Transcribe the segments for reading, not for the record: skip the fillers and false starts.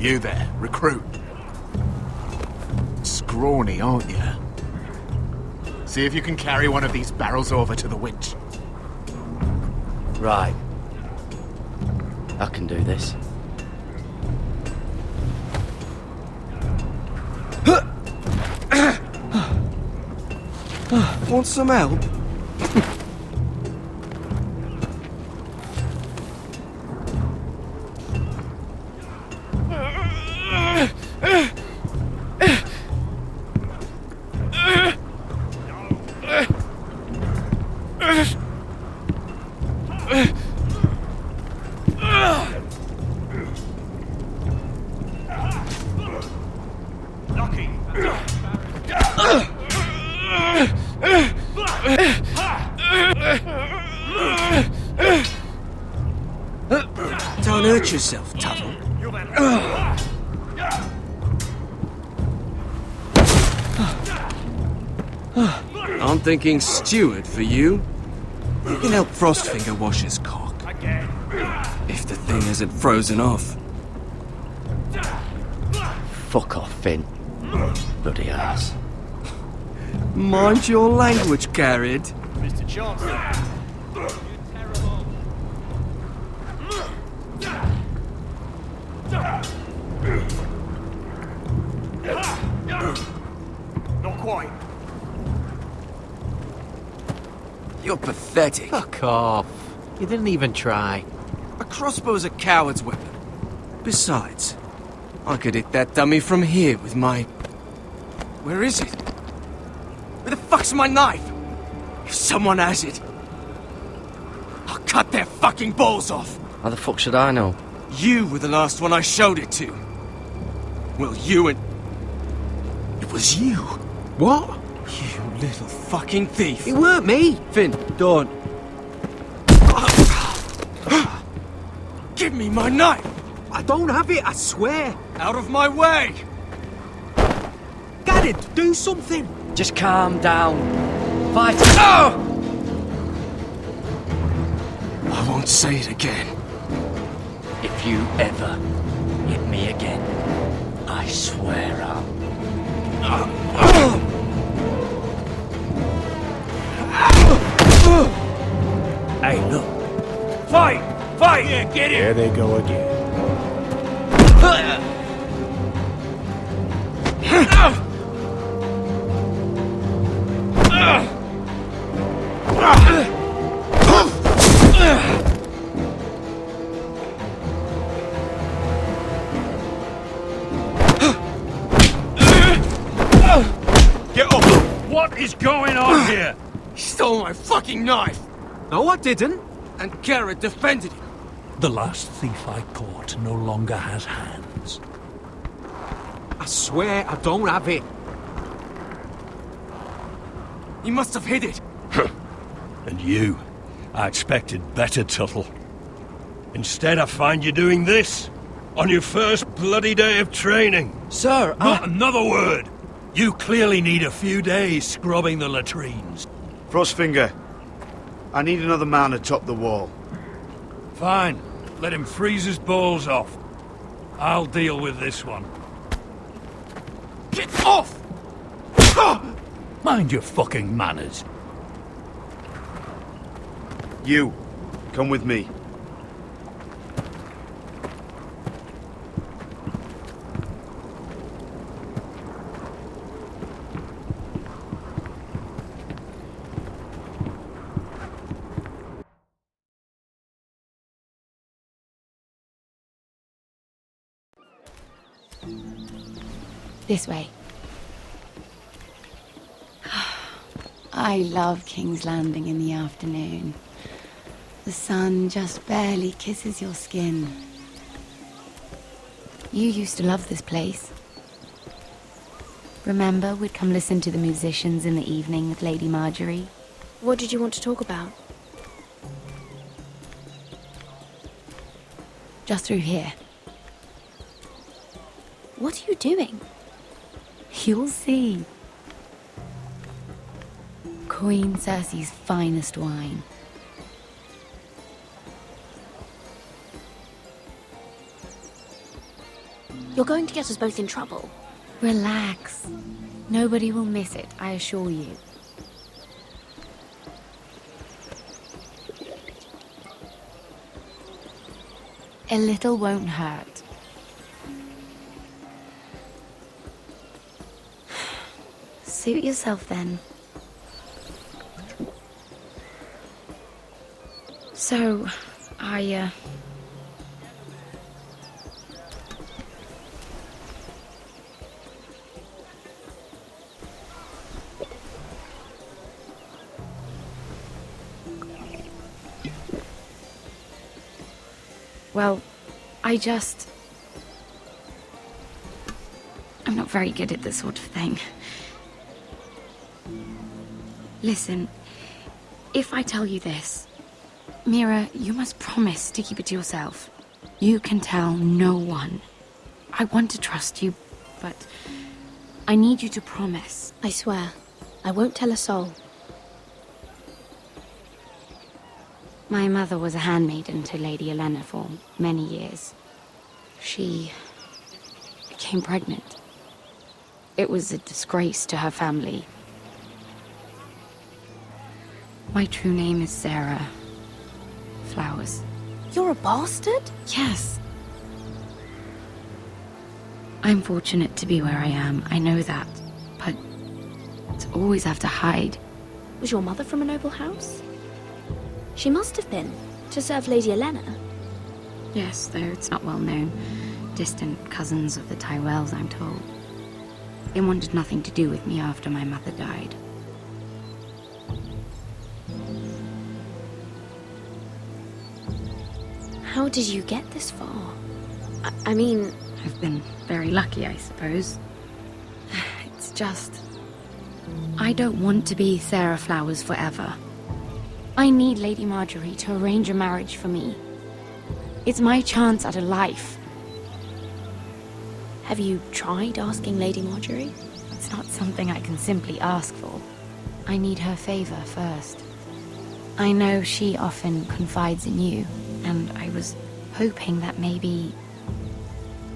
You there, recruit. Scrawny, aren't you? See if you can carry one of these barrels over to the winch. Right. I can do this. Want some help? Don't hurt yourself, Tuttle. I'm thinking steward for you. You can help Frostfinger wash his cock. If the thing isn't frozen off. Fuck off, Finn. Bloody ass. Mind your language, Garrett. Mr. Chancellor. Not quite. You're pathetic. Fuck off. You didn't even try. A crossbow's a coward's weapon. Besides, I could hit that dummy from here with my... Where is it? Where the fuck's my knife? If someone has it, I'll cut their fucking balls off. How the fuck should I know? You were the last one I showed it to. Well, you and... It was you. What? You little fucking thief. It weren't me. Finn, don't. Give me my knife! I don't have it, I swear. Out of my way! Garrett, do something. Just calm down. Fight. I won't say it again. If you ever hit me again, I swear I'll... Hey, look. Fight! Fight! Yeah, get it! There they go again. Get up! What is going on here? He stole my fucking knife! No, I didn't. And Garrett defended it. The last thief I caught no longer has hands. I swear I don't have it. He must have hid it. And you, I expected better, Tuttle. Instead, I find you doing this on your first bloody day of training. Sir, Not another word! You clearly need a few days scrubbing the latrines. Frostfinger, I need another man atop the wall. Fine. Let him freeze his balls off. I'll deal with this one. Get off! Mind your fucking manners. You, come with me. This way. I love King's Landing in the afternoon. The sun just barely kisses your skin. You used to love this place. Remember, we'd come listen to the musicians in the evening with Lady Marjorie? What did you want to talk about? Just through here. What are you doing? You'll see. Queen Cersei's finest wine. You're going to get us both in trouble. Relax. Nobody will miss it, I assure you. A little won't hurt. Suit yourself then. So, well, I'm not very good at this sort of thing. Listen, if I tell you this, Mira, you must promise to keep it to yourself. You can tell no one. I want to trust you, but I need you to promise. I swear, I won't tell a soul. My mother was a handmaiden to Lady Elena for many years. She became pregnant. It was a disgrace to her family. My true name is Sarah Flowers. You're a bastard? Yes. I'm fortunate to be where I am, I know that. But to always have to hide. Was your mother from a noble house? She must have been, to serve Lady Elena. Yes, though it's not well known. Distant cousins of the Tyrells, I'm told. They wanted nothing to do with me after my mother died. How did you get this far? I mean... I've been very lucky, I suppose. It's just... I don't want to be Sarah Flowers forever. I need Lady Marjorie to arrange a marriage for me. It's my chance at a life. Have you tried asking Lady Marjorie? It's not something I can simply ask for. I need her favor first. I know she often confides in you, and I was hoping that maybe...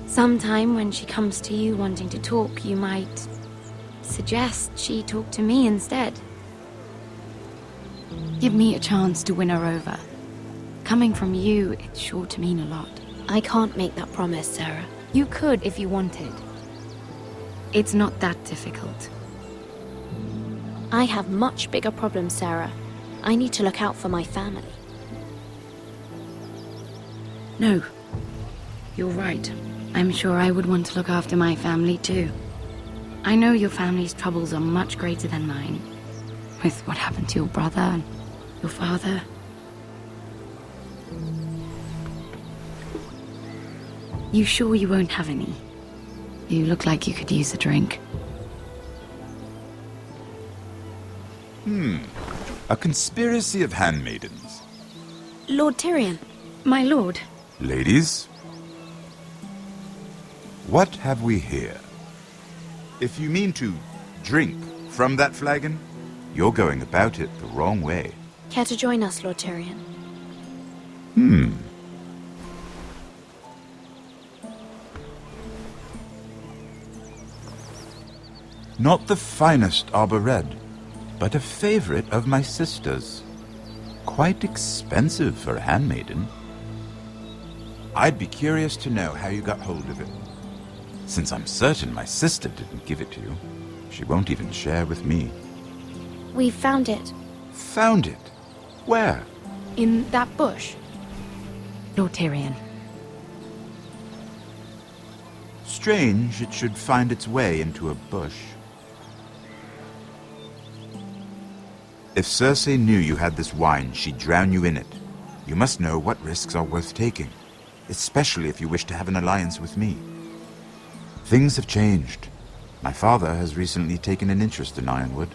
sometime when she comes to you wanting to talk, you might suggest she talk to me instead. Give me a chance to win her over. Coming from you, it's sure to mean a lot. I can't make that promise, Sarah. You could if you wanted. It's not that difficult. I have much bigger problems, Sarah. I need to look out for my family. No. You're right. I'm sure I would want to look after my family too. I know your family's troubles are much greater than mine. With what happened to your brother and your father. You sure you won't have any? You look like you could use a drink. A conspiracy of handmaidens. Lord Tyrion. My lord. Ladies, what have we here? If you mean to drink from that flagon, you're going about it the wrong way. Care to join us, Lord Tyrion? Not the finest arbor red, but a favorite of my sister's. Quite expensive for a handmaiden. I'd be curious to know how you got hold of it. Since I'm certain my sister didn't give it to you, she won't even share with me. We found it. Found it? Where? In that bush. Lord Tyrion. Strange it should find its way into a bush. If Cersei knew you had this wine, she'd drown you in it. You must know what risks are worth taking, especially if you wish to have an alliance with me. Things have changed. My father has recently taken an interest in Ironwood.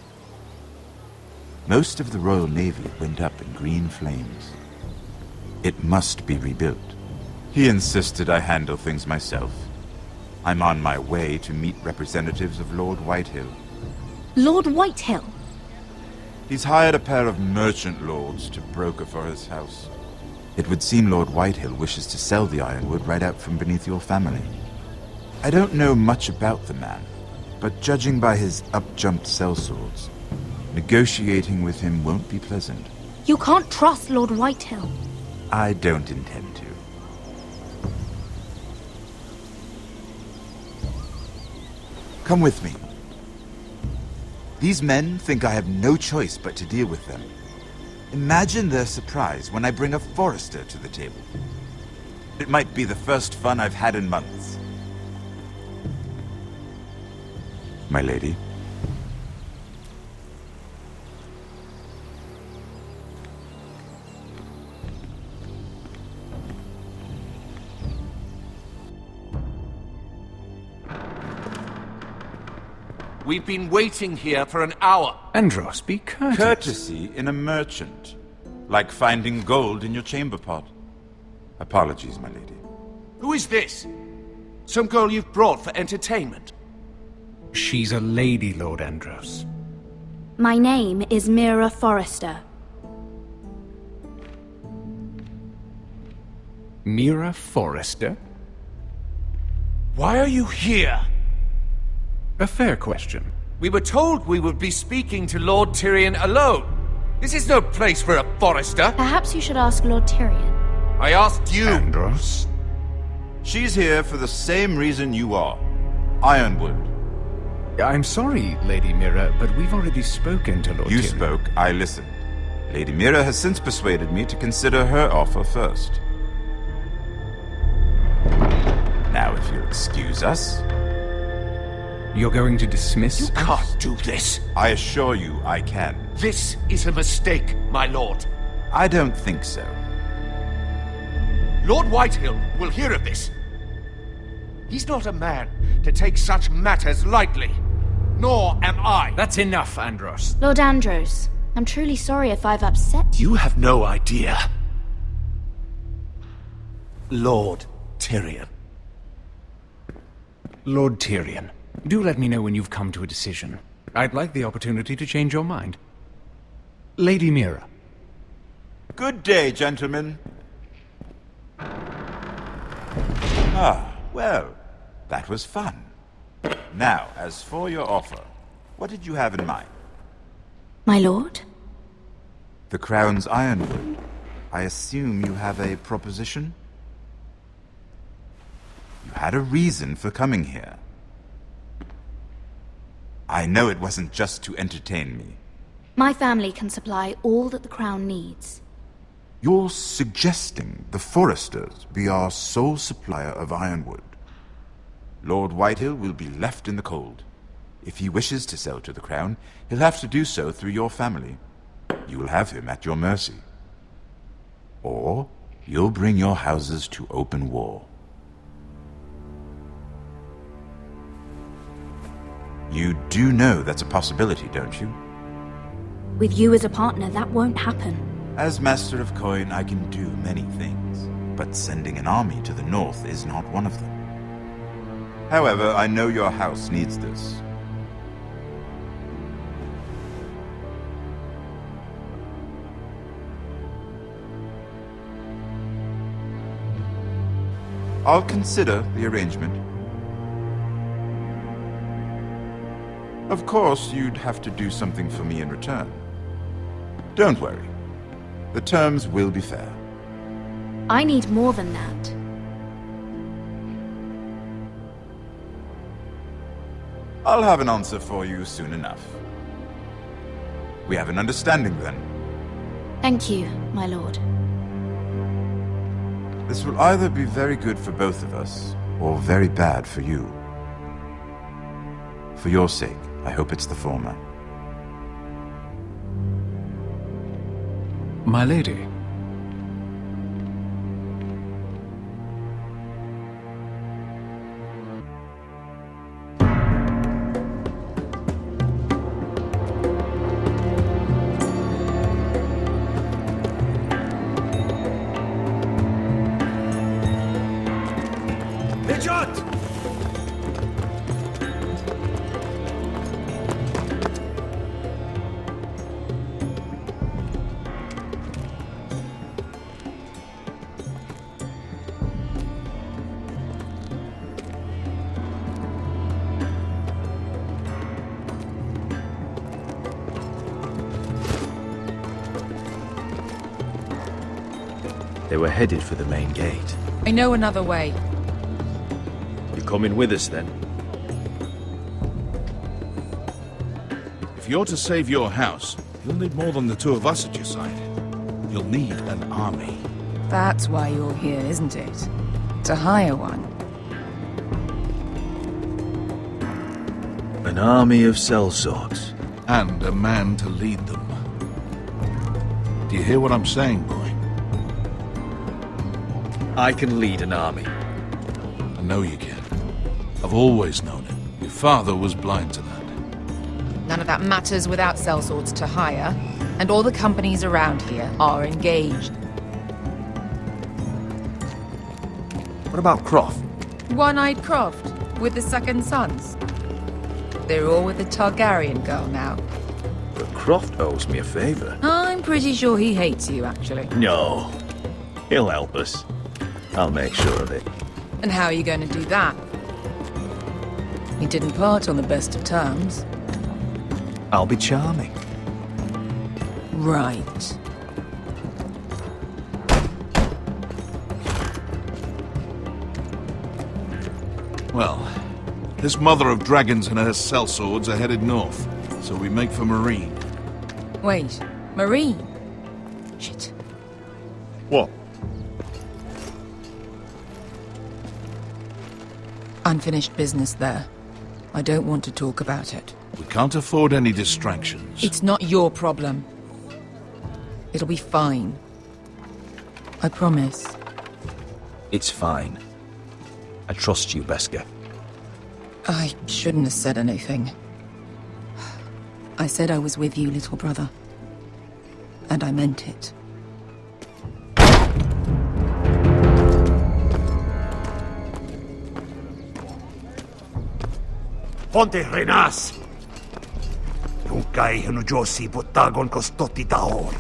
Most of the Royal Navy went up in green flames. It must be rebuilt. He insisted I handle things myself. I'm on my way to meet representatives of Lord Whitehill. Lord Whitehill? He's hired a pair of merchant lords to broker for his house. It would seem Lord Whitehill wishes to sell the Ironwood right out from beneath your family. I don't know much about the man, but judging by his up-jumped sellswords, negotiating with him won't be pleasant. You can't trust Lord Whitehill. I don't intend to. Come with me. These men think I have no choice but to deal with them. Imagine their surprise when I bring a Forrester to the table. It might be the first fun I've had in months. My lady. We've been waiting here for an hour. Andros, be courteous. Courtesy in a merchant. Like finding gold in your chamber pot. Apologies, my lady. Who is this? Some girl you've brought for entertainment? She's a lady, Lord Andros. My name is Mira Forrester. Mira Forrester? Why are you here? A fair question. We were told we would be speaking to Lord Tyrion alone. This is no place for a Forrester. Perhaps you should ask Lord Tyrion. I asked you. Andros? She's here for the same reason you are. Ironwood. I'm sorry, Lady Mira, but we've already spoken to Lord You Tyrion. spoke, I listened. Lady Mira has since persuaded me to consider her offer first. Now, if you'll excuse us... You're going to dismiss You us? can't do this. I assure you I can. This is a mistake, my lord. I don't think so. Lord Whitehill will hear of this. He's not a man to take such matters lightly. Nor am I. That's enough, Andros. Lord Andros, I'm truly sorry if I've upset you. You have no idea. Lord Tyrion. Lord Tyrion, do let me know when you've come to a decision. I'd like the opportunity to change your mind. Lady Mira. Good day, gentlemen. Ah, well, that was fun. Now, as for your offer, what did you have in mind? My lord? The Crown's Ironwood. I assume you have a proposition? You had a reason for coming here. I know it wasn't just to entertain me. My family can supply all that the Crown needs. You're suggesting the Forresters be our sole supplier of ironwood. Lord Whitehill will be left in the cold. If he wishes to sell to the Crown, he'll have to do so through your family. You will have him at your mercy. Or you'll bring your houses to open war. You do know that's a possibility, don't you? With you as a partner, that won't happen. As Master of Coin, I can do many things, but sending an army to the north is not one of them. However, I know your house needs this. I'll consider the arrangement. Of course, you'd have to do something for me in return. Don't worry. The terms will be fair. I need more than that. I'll have an answer for you soon enough. We have an understanding then. Thank you, my lord. This will either be very good for both of us, or very bad for you. For your sake, I hope it's the former. My lady. Midget! They were headed for the main gate. I know another way. You coming with us then? If you're to save your house, you'll need more than the two of us at your side. You'll need an army. That's why you're here, isn't it? To hire one. An army of sellswords. And a man to lead them. Do you hear what I'm saying, boy? I can lead an army. I know you can. I've always known it. Your father was blind to that. None of that matters without sellswords to hire, and all the companies around here are engaged. What about Croft? One-Eyed Croft, with the second sons. They're all with the Targaryen girl now. But Croft owes me a favor. I'm pretty sure he hates you, actually. No. He'll help us. I'll make sure of it. And how are you going to do that? We didn't part on the best of terms. I'll be charming. Right. Well, this mother of dragons and her sellswords are headed north, so we make for Marine. Wait, Marine? Shit. What? Unfinished business there. I don't want to talk about it. We can't afford any distractions. It's not your problem. It'll be fine. I promise. It's fine. I trust you, Beskha. I shouldn't have said anything. I said I was with you, little brother. And I meant it. Ponte renas! Yung kay Hanujosi butagon kostoti taon.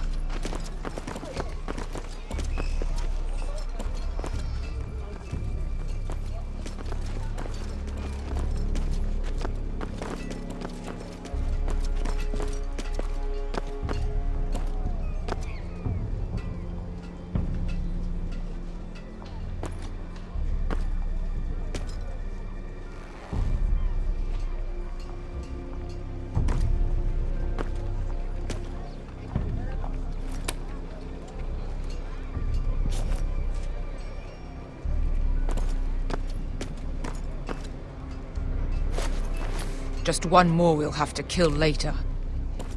Just one more we'll have to kill later.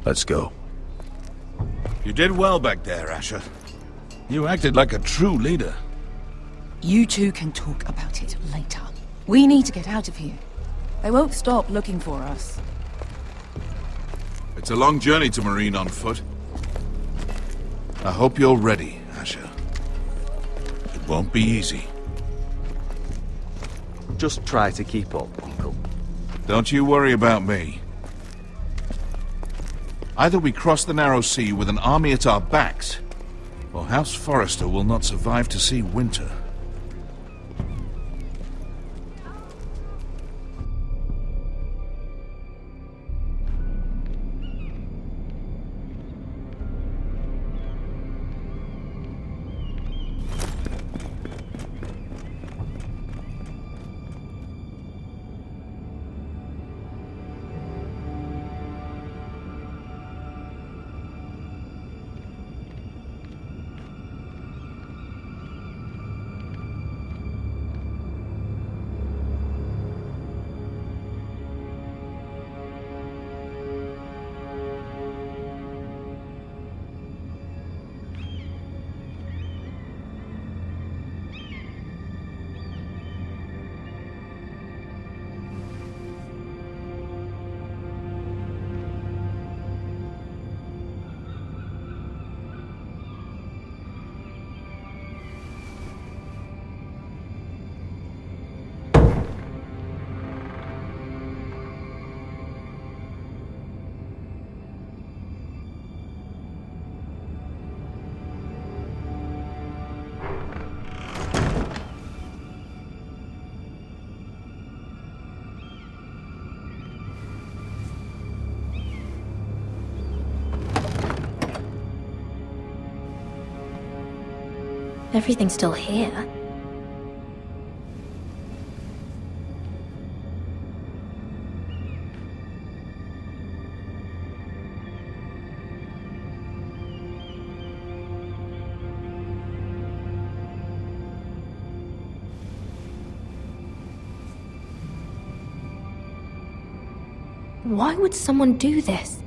Let's go. You did well back there, Asher. You acted like a true leader. You two can talk about it later. We need to get out of here. They won't stop looking for us. It's a long journey to Marine on foot. I hope you're ready, Asher. It won't be easy. Just try to keep up, Uncle. Don't you worry about me. Either we cross the narrow sea with an army at our backs, or House Forrester will not survive to see winter. everything's still here. Why would someone do this?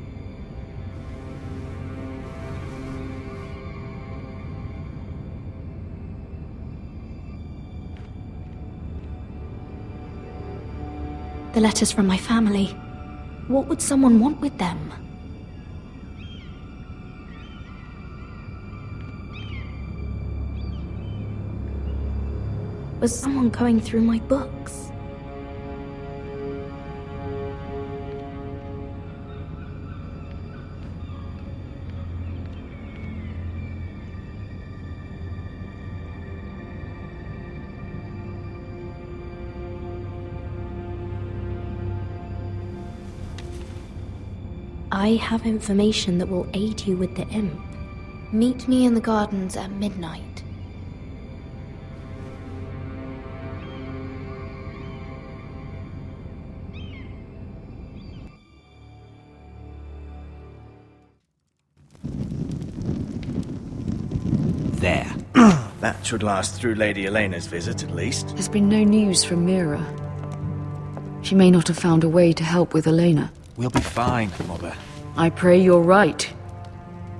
The letters from my family. What would someone want with them? Was someone going through my books? I have information that will aid you with the imp. Meet me in the gardens at midnight. There. That should last through Lady Elena's visit, at least. There's been no news from Mira. She may not have found a way to help with Elena. We'll be fine, Mother. I pray you're right.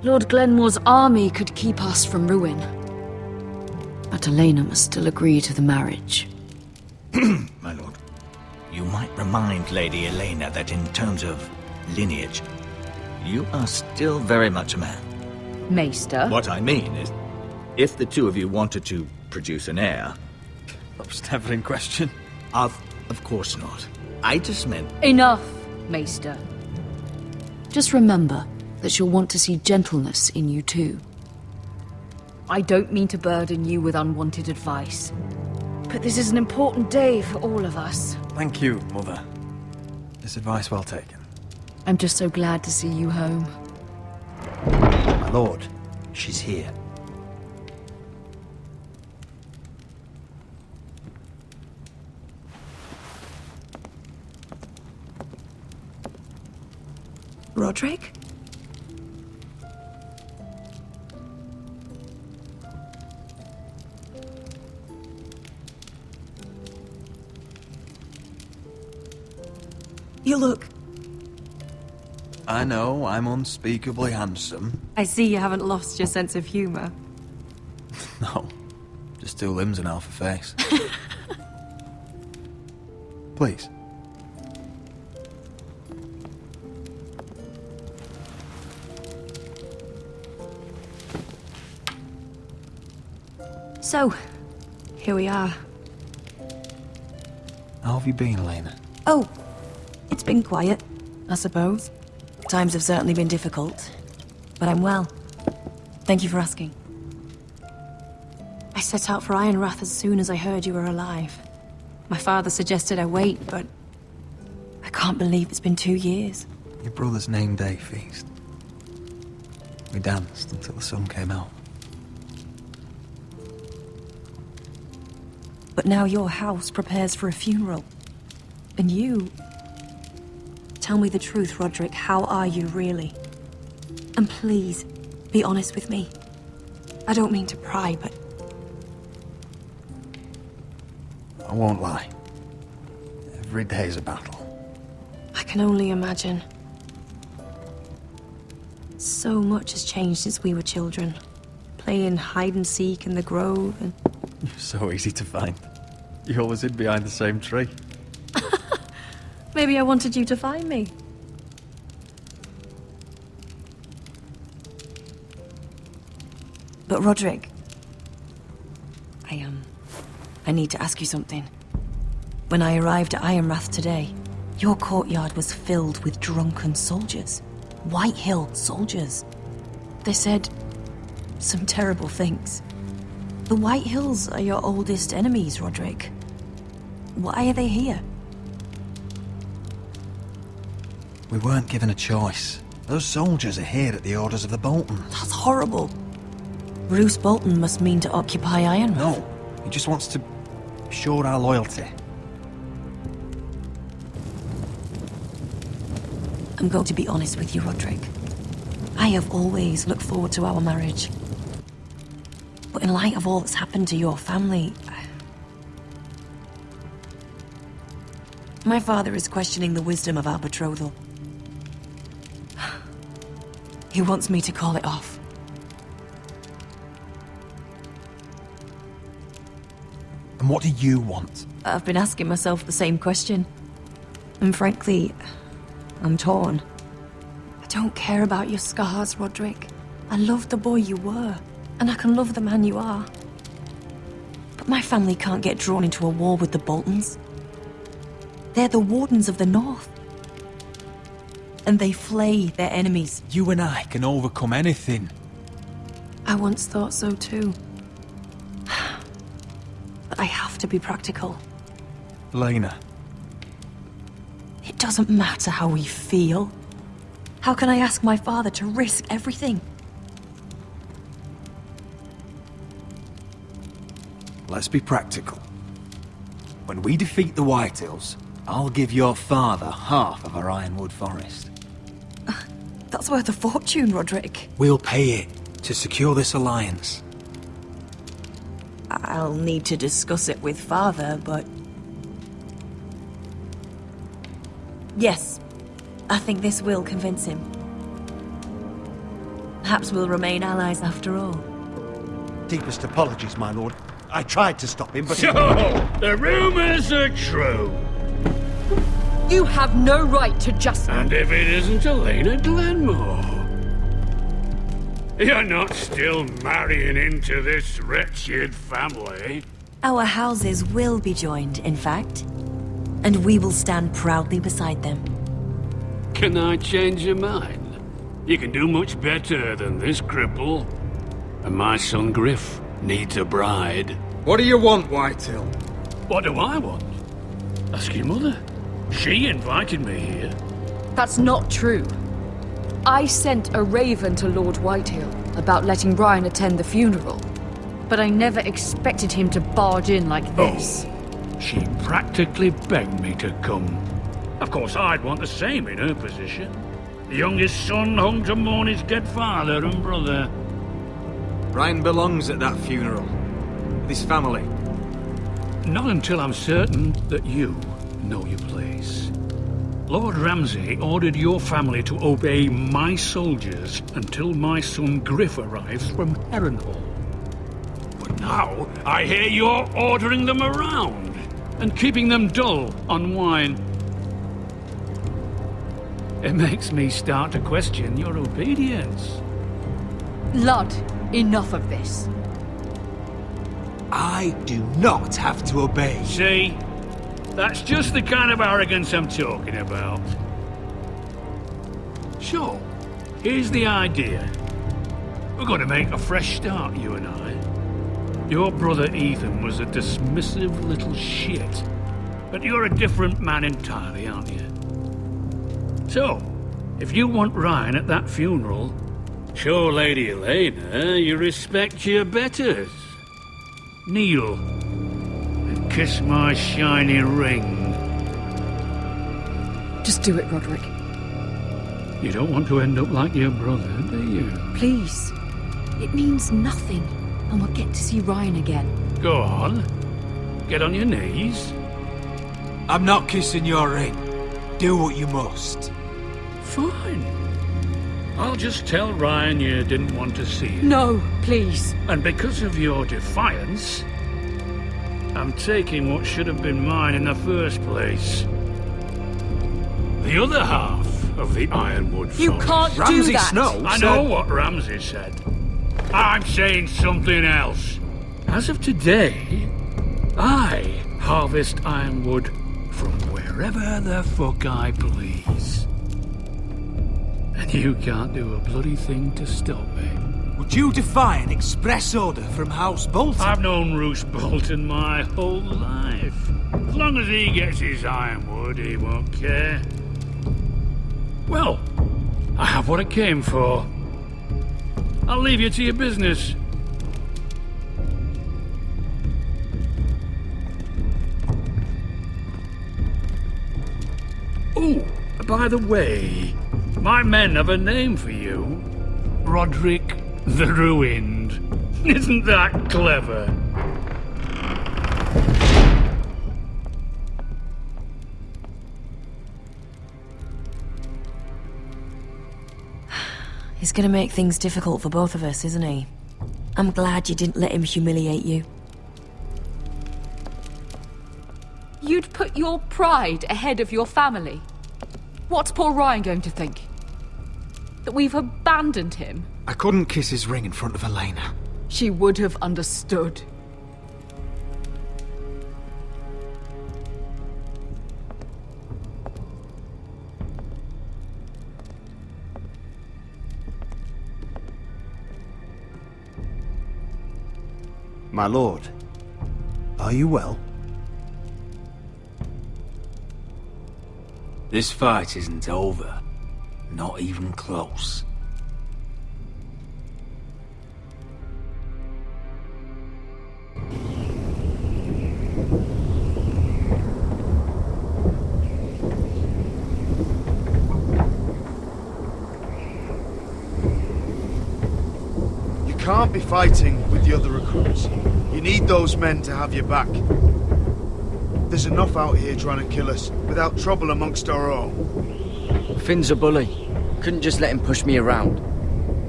Lord Glenmore's army could keep us from ruin. But Elena must still agree to the marriage. My lord, you might remind Lady Elena that in terms of lineage, you are still very much a man. Maester? What I mean is, if the two of you wanted to produce an heir... That was never in question. Of course not. I just meant... Enough, Maester. Just remember that she'll want to see gentleness in you too. I don't mean to burden you with unwanted advice, but this is an important day for all of us. Thank you, Mother. This advice well taken. I'm just so glad to see you home. My lord, she's here. Roderick? You look... I know, I'm unspeakably handsome. I see you haven't lost your sense of humor. No, just two limbs and half a face. Please. So, here we are. How have you been, Elena? Oh, it's been quiet, I suppose. Times have certainly been difficult, but I'm well. Thank you for asking. I set out for Ironrath as soon as I heard you were alive. My father suggested I wait, but I can't believe it's been 2 years. Your brother's name day feast. We danced until the sun came out. But now your house prepares for a funeral. And you... Tell me the truth, Roderick. How are you, really? And please, be honest with me. I don't mean to pry, but... I won't lie. Every day's a battle. I can only imagine. So much has changed since we were children. Playing hide and seek in the grove and... You're so easy to find. You always hid behind the same tree. Maybe I wanted you to find me. But Roderick... I need to ask you something. When I arrived at Ironrath today, your courtyard was filled with drunken soldiers. Whitehill soldiers. They said some terrible things. The Whitehills are your oldest enemies, Roderick. Why are they here? We weren't given a choice. Those soldiers are here at the orders of the Boltons. That's horrible. Roose Bolton must mean to occupy Ironrath. No, he just wants to show our loyalty. I'm going to be honest with you, Roderick. I have always looked forward to our marriage. But in light of all that's happened to your family, my father is questioning the wisdom of our betrothal. He wants me to call it off. And what do you want? I've been asking myself the same question. And frankly, I'm torn. I don't care about your scars, Roderick. I love the boy you were, and I can love the man you are. But my family can't get drawn into a war with the Boltons. They're the Wardens of the North. And they flay their enemies. You and I can overcome anything. I once thought so too. But I have to be practical. Lena. It doesn't matter how we feel. How can I ask my father to risk everything? Let's be practical. When we defeat the Whitehills, I'll give your father half of our Ironwood Forest. That's worth a fortune, Roderick. We'll pay it to secure this alliance. I'll need to discuss it with father, but... Yes, I think this will convince him. Perhaps we'll remain allies after all. Deepest apologies, my lord. I tried to stop him, but... So, the rumors are true. You have no right to just... And if it isn't Elena Glenmore? You're not still marrying into this wretched family. Our houses will be joined, in fact. And we will stand proudly beside them. Can I change your mind? You can do much better than this cripple. And my son Griff needs a bride. What do you want, Whitehill? What do I want? Ask your mother. She invited me here. That's not true. I sent a raven to Lord Whitehill about letting Ryan attend the funeral. But I never expected him to barge in like this. Oh, she practically begged me to come. Of course, I'd want the same in her position. The youngest son home to mourn his dead father and brother. Ryan belongs at that funeral. With his family. Not until I'm certain that you know your place. Lord Ramsay ordered your family to obey my soldiers until my son Griff arrives from Harrenhal. But now, I hear you're ordering them around and keeping them dull on wine. It makes me start to question your obedience. Lud, enough of this. I do not have to obey. See? That's just the kind of arrogance I'm talking about. So, here's the idea. We're going to make a fresh start, you and I. Your brother Ethan was a dismissive little shit. But you're a different man entirely, aren't you? So, if you want Ryan at that funeral, show Lady Elena you respect your betters. Kneel and kiss my shiny ring. Just do it, Roderick. You don't want to end up like your brother, do you? Please. It means nothing, and we'll get to see Ryan again. Go on. Get on your knees. I'm not kissing your ring. Do what you must. Fine. I'll just tell Ryan you didn't want to see him. No, please. And because of your defiance, I'm taking what should have been mine in the first place. The other half of the Ironwood Forest. You can't do that! Snow I know what Ramsay said. I'm saying something else. As of today, I harvest Ironwood from wherever the fuck I please. And you can't do a bloody thing to stop me. Would you defy an express order from House Bolton? I've known Roose Bolton my whole life. As long as he gets his Ironwood, he won't care. Well, I have what I came for. I'll leave you to your business. By the way, my men have a name for you. Roderick the Ruined. Isn't that clever? He's gonna make things difficult for both of us, isn't he? I'm glad you didn't let him humiliate you. You'd put your pride ahead of your family. What's poor Ryan going to think? That we've abandoned him? I couldn't kiss his ring in front of Elena. She would have understood. My lord, are you well? This fight isn't over. Not even close. You can't be fighting with the other recruits. You need those men to have your back. There's enough out here trying to kill us, without trouble amongst our own. Finn's a bully. Couldn't just let him push me around.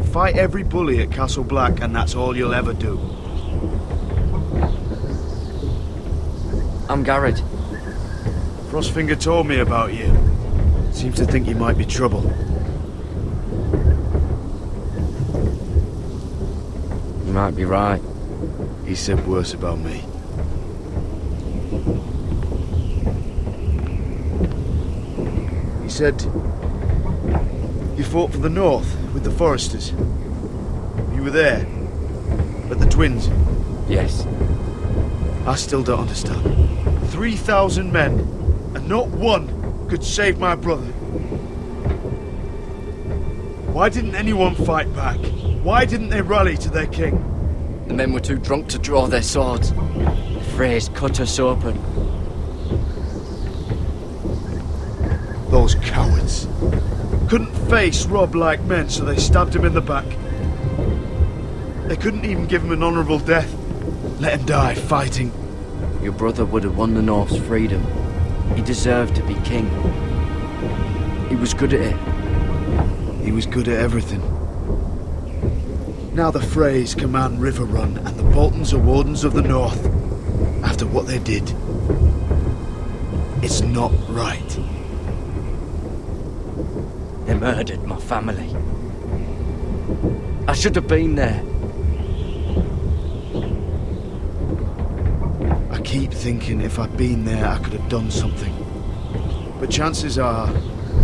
Fight every bully at Castle Black, and that's all you'll ever do. I'm Garrett. Frostfinger told me about you. Seems to think you might be trouble. You might be right. He said worse about me. He said you fought for the North with the Foresters. You were there, at the Twins. Yes. I still don't understand. 3,000 men, and not one could save my brother. Why didn't anyone fight back? Why didn't they rally to their king? The men were too drunk to draw their swords. Freys cut us open. Those cowards. Couldn't face Robb like men, so they stabbed him in the back. They couldn't even give him an honourable death. Let him die fighting. Your brother would have won the North's freedom. He deserved to be king. He was good at it. He was good at everything. Now the Freys command Riverrun, and the Boltons are Wardens of the North. After what they did. It's not right. They murdered my family. I should have been there. I keep thinking if I'd been there, I could have done something. But chances are,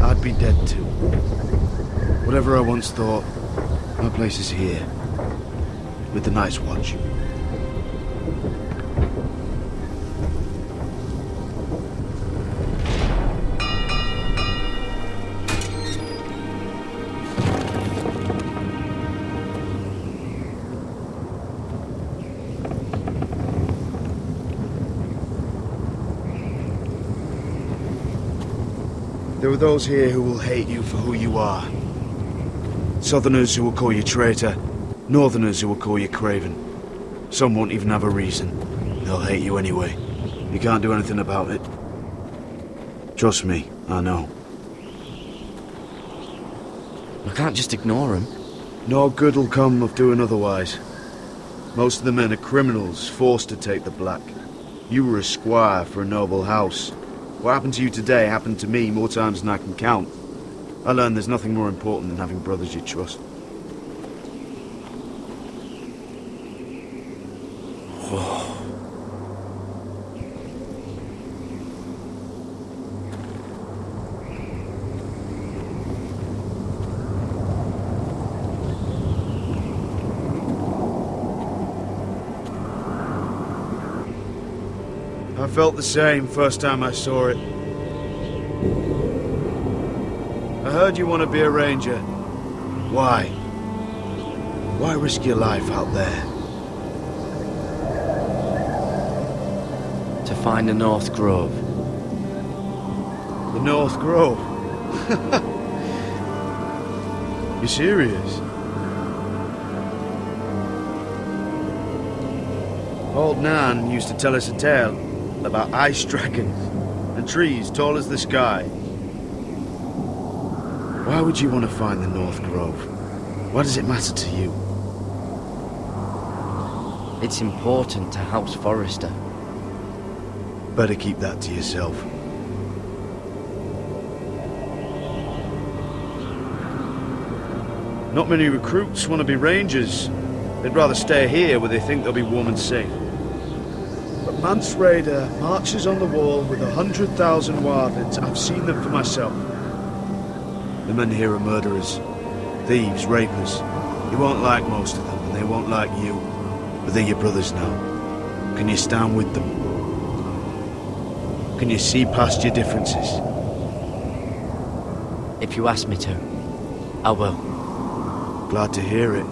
I'd be dead too. Whatever I once thought, my place is here. With the Night's Watch. There are those here who will hate you for who you are. Southerners who will call you traitor, Northerners who will call you craven. Some won't even have a reason. They'll hate you anyway. You can't do anything about it. Trust me, I know. I can't just ignore them. No good will come of doing otherwise. Most of the men are criminals, forced to take the black. You were a squire for a noble house. What happened to you today happened to me more times than I can count. I learned there's nothing more important than having brothers you trust. I felt the same first time I saw it. I heard you want to be a ranger. Why? Why risk your life out there? To find the North Grove. The North Grove? You serious? Old Nan used to tell us a tale about ice dragons and trees tall as the sky. Why would you want to find the North Grove? Why does it matter to you? It's important to House Forrester. Better keep that to yourself. Not many recruits want to be rangers. They'd rather stay here where they think they'll be warm and safe. But Mance Rayder marches on the wall with 100,000 Wyverns. I've seen them for myself. The men here are murderers, thieves, rapers. You won't like most of them, and they won't like you. But they're your brothers now. Can you stand with them? Can you see past your differences? If you ask me to, I will. Glad to hear it.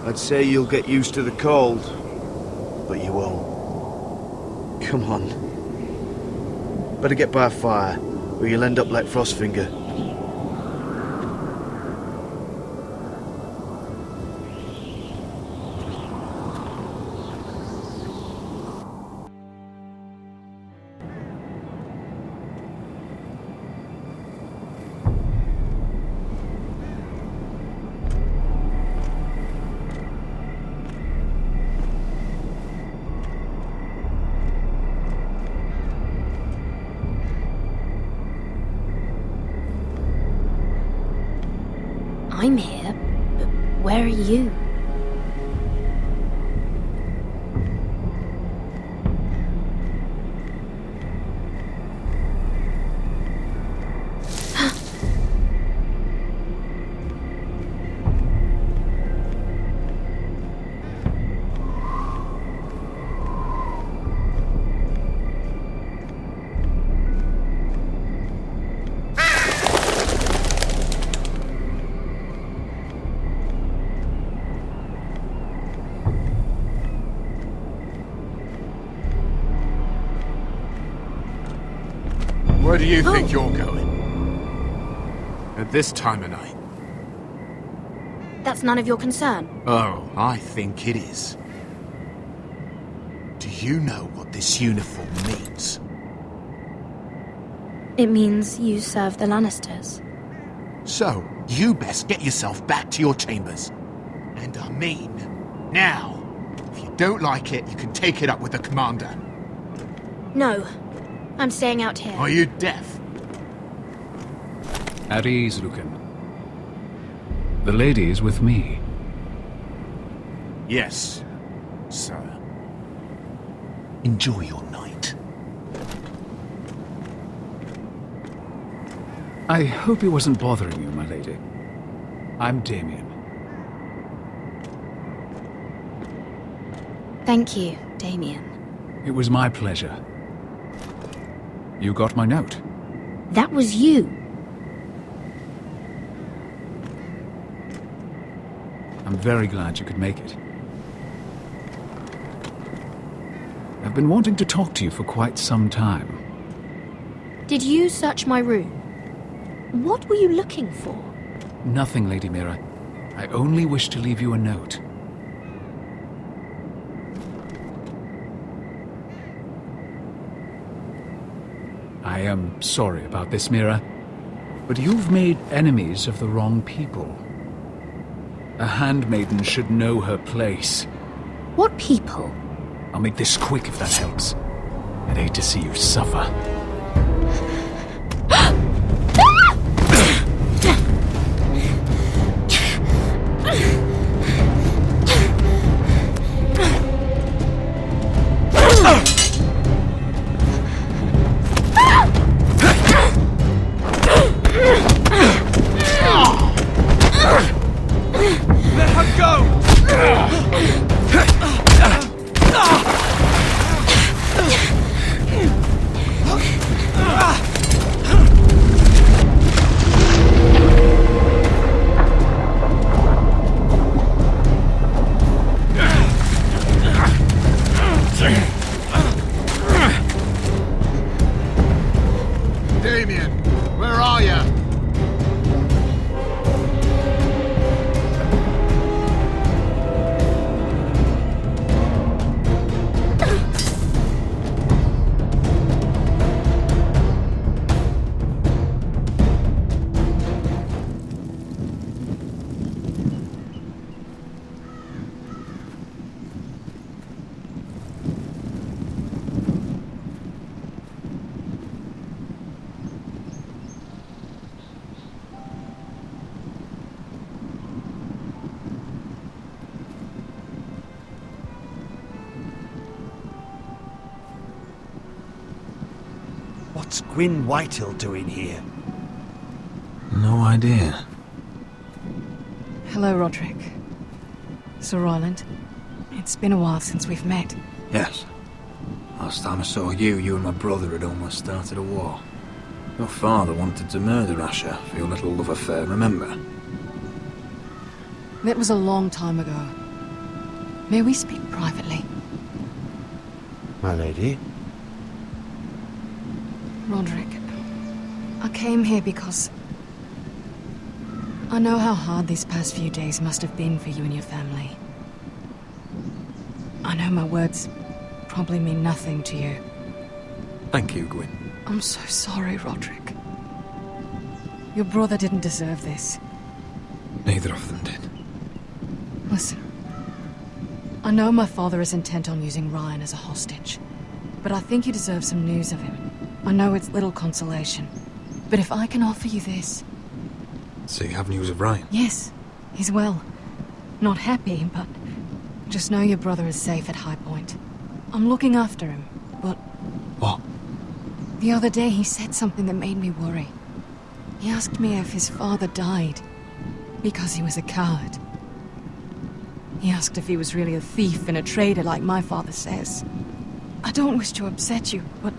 I'd say you'll get used to the cold, but you won't. Come on. Better get by a fire, or you'll end up like Frostfinger. I'm here, but where are you? Where do you think you're going? At this time of night? That's none of your concern. Oh, I think it is. Do you know what this uniform means? It means you serve the Lannisters. So, you best get yourself back to your chambers. And I mean, now. If you don't like it, you can take it up with the commander. No, I'm staying out here. Are you deaf? At ease, Lucan. The lady is with me. Yes, sir. Enjoy your night. I hope it wasn't bothering you, my lady. I'm Damien. Thank you, Damien. It was my pleasure. You got my note. That was you. I'm very glad you could make it. I've been wanting to talk to you for quite some time. Did you search my room? What were you looking for? Nothing, Lady Mira. I only wish to leave you a note. I am sorry about this, Mira, but you've made enemies of the wrong people. A handmaiden should know her place. What people? I'll make this quick if that helps. I'd hate to see you suffer. What's Gwyn Whitehill doing here? No idea. Hello, Roderick. Sir Roland. It's been a while since we've met. Yes. Last time I saw you, you and my brother had almost started a war. Your father wanted to murder Asher for your little love affair, remember? That was a long time ago. May we speak privately? My lady? Roderick, I came here because I know how hard these past few days must have been for you and your family. I know my words probably mean nothing to you. Thank you, Gwyn. I'm so sorry, Roderick. Your brother didn't deserve this. Neither of them did. Listen. I know my father is intent on using Ryan as a hostage, but I think you deserve some news of him. I know it's little consolation, but if I can offer you this... So you have news of Ryan? Yes, he's well. Not happy, but just know your brother is safe at High Point. I'm looking after him, but... What? The other day he said something that made me worry. He asked me if his father died because he was a coward. He asked if he was really a thief and a traitor like my father says. I don't wish to upset you, but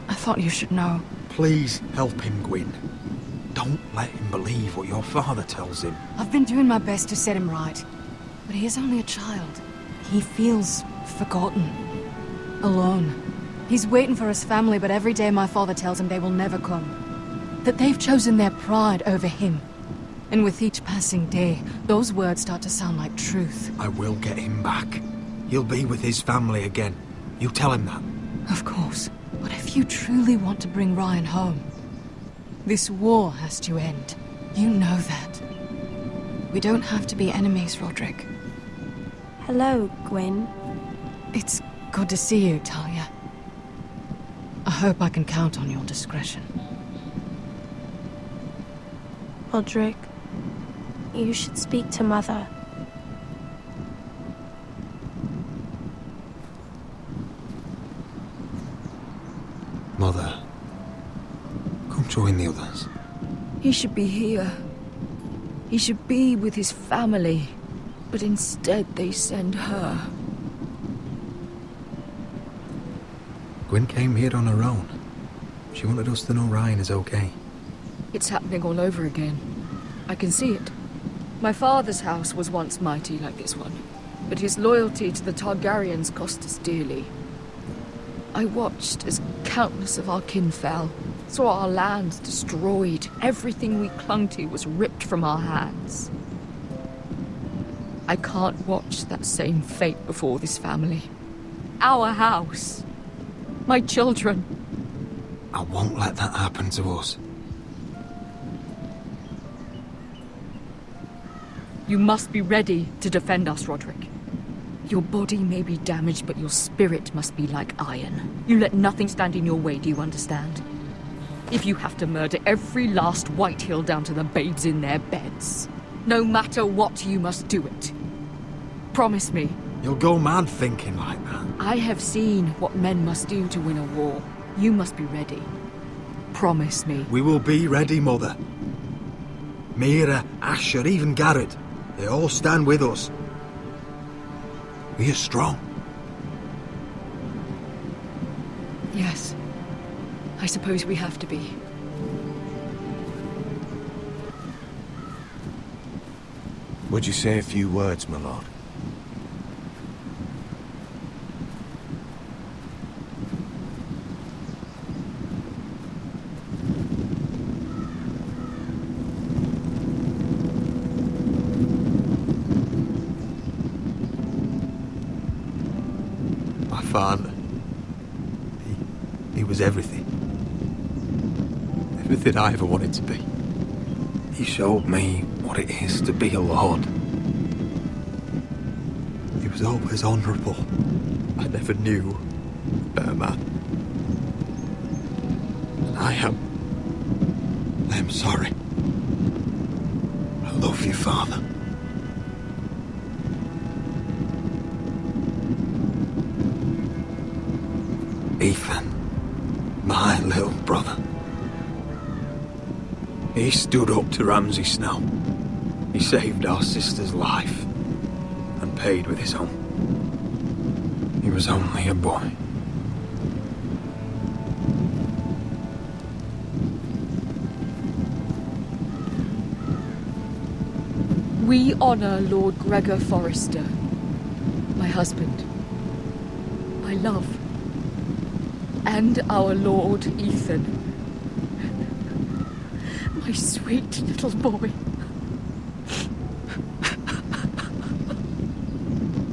I thought you should know. Please help him, Gwyn. Don't let him believe what your father tells him. I've been doing my best to set him right, but he is only a child. He feels forgotten, alone. He's waiting for his family, but every day my father tells him they will never come. That they've chosen their pride over him. And with each passing day, those words start to sound like truth. I will get him back. He'll be with his family again. You tell him that. Of course. But if you truly want to bring Ryan home, this war has to end. You know that. We don't have to be enemies, Roderick. Hello, Gwyn. It's good to see you, Talia. I hope I can count on your discretion. Roderick, you should speak to Mother. Mother, come join the others. He should be here. He should be with his family. But instead they send her. Gwyn came here on her own. She wanted us to know Ryan is okay. It's happening all over again. I can see it. My father's house was once mighty like this one, but his loyalty to the Targaryens cost us dearly. I watched as countless of our kin fell, saw our lands destroyed, everything we clung to was ripped from our hands. I can't watch that same fate before this family. Our house. My children. I won't let that happen to us. You must be ready to defend us, Roderick. Your body may be damaged, but your spirit must be like iron. You let nothing stand in your way, do you understand? If you have to murder every last Whitehill down to the babes in their beds, no matter what, you must do it. Promise me. You'll go mad thinking like that. I have seen what men must do to win a war. You must be ready. Promise me. We will be ready, Mother. Mira, Asher, even Garrett. They all stand with us. We are strong. Yes. I suppose we have to be. Would you say a few words, my lord? Father. He was everything. Everything I ever wanted to be. He showed me what it is to be a lord. He was always honourable. I never knew a better man. And I am sorry. I love you, Father. Ethan. My little brother. He stood up to Ramsay Snow. He saved our sister's life and paid with his own. He was only a boy. We honor Lord Gregor Forrester, my husband, my love, and our Lord Ethan, my sweet little boy.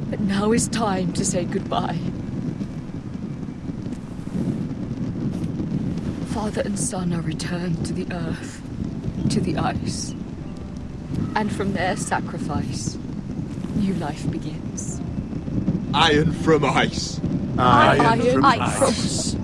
But now is time to say goodbye. Father and son are returned to the earth, to the ice. And from their sacrifice, new life begins. Iron from ice. Iron from ice.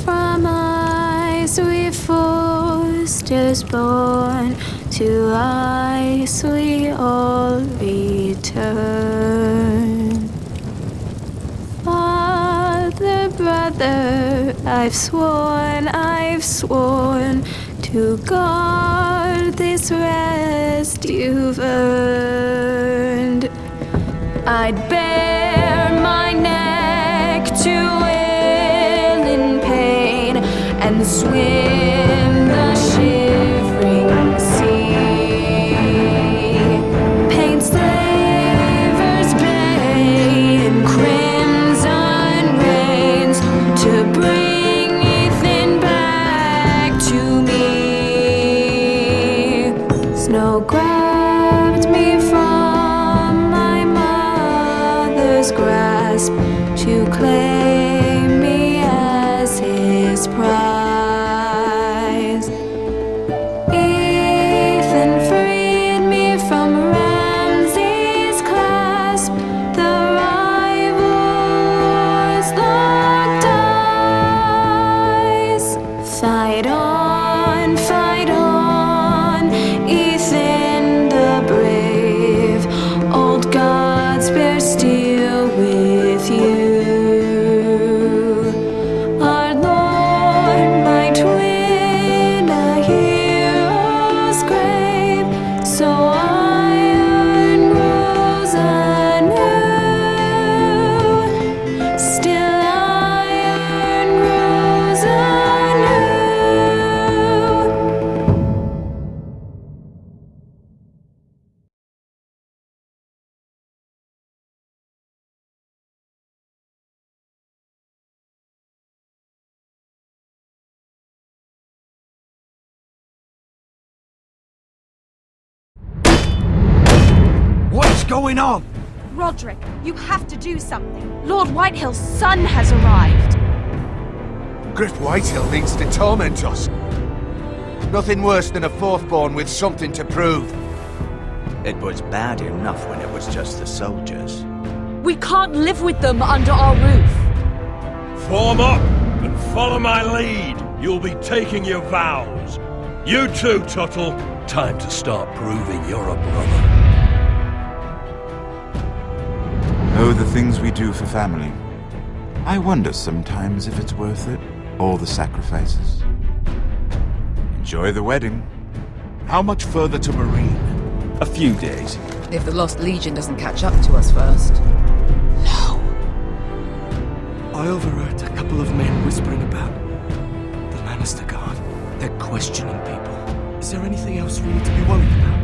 From ice we foresters born, to ice we all return. Father, brother, I've sworn to guard this rest you've earned. I'd bare my neck to and swim the shivering sea. Paint Slaver's Bay in crimson rains to bring Ethan back to me. Snow grabbed me from my mother's grasp to claim me as his prize. Fight on, Ethan the brave. Old gods bear steel with you. Our Lord might win a hero's grave, so iron grows anew. Still iron grows anew. What's going on? Roderick, you have to do something. Lord Whitehill's son has arrived. Griff Whitehill needs to torment us. Nothing worse than a fourth-born with something to prove. It was bad enough when it was just the soldiers. We can't live with them under our roof. Form up and follow my lead. You'll be taking your vows. You too, Tuttle. Time to start proving you're a brother. Oh, the things we do for family. I wonder sometimes if it's worth it, all the sacrifices. Enjoy the wedding. How much further to Marine? A few days. If the Lost Legion doesn't catch up to us first. I overheard a couple of men whispering about the Lannister Guard. They're questioning people. Is there anything else we need to be worried about?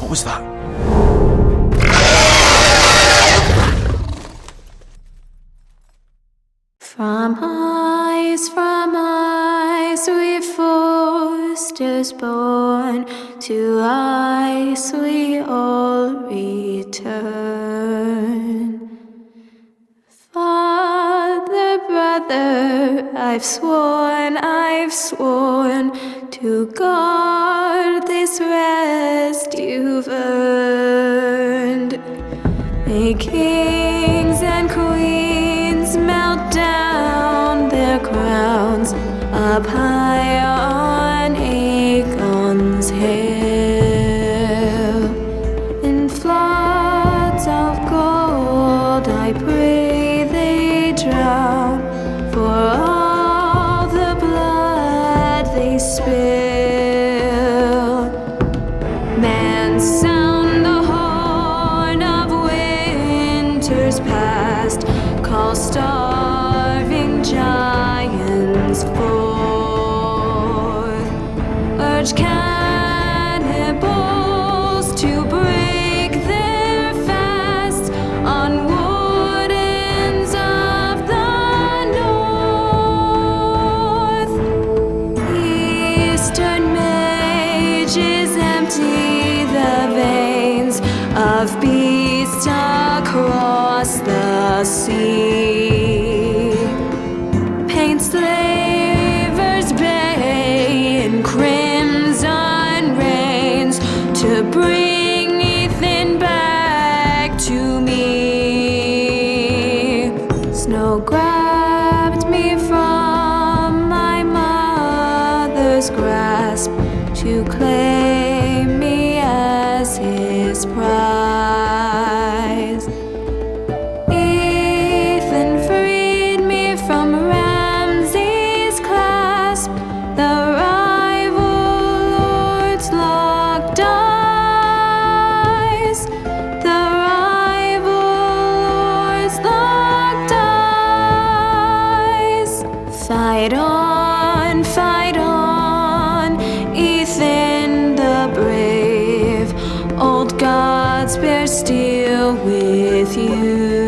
What was that? firstborn, to ice we all return. Father, brother, I've sworn to guard this rest you've earned. May kings and queens melt down their crowns up high on Aegon's hill. In floods of gold I pray they drown, for all the blood they spill. Man, sound the horn of winter's past, call starving giants forth, urge cannibals to break their fast on wardens of the north. Eastern mages empty the veins of beasts across the sea. Paint slavers bay in crimson rains to bring Ethan back to me. Snow grabbed me from my mother's grasp to claim me as his prize. Ethan freed me from Ramsay's clasp, the rival lord's locked eyes, the rival lord's locked eyes. Fight on, Ethan the brave. Old gods bear steel with you.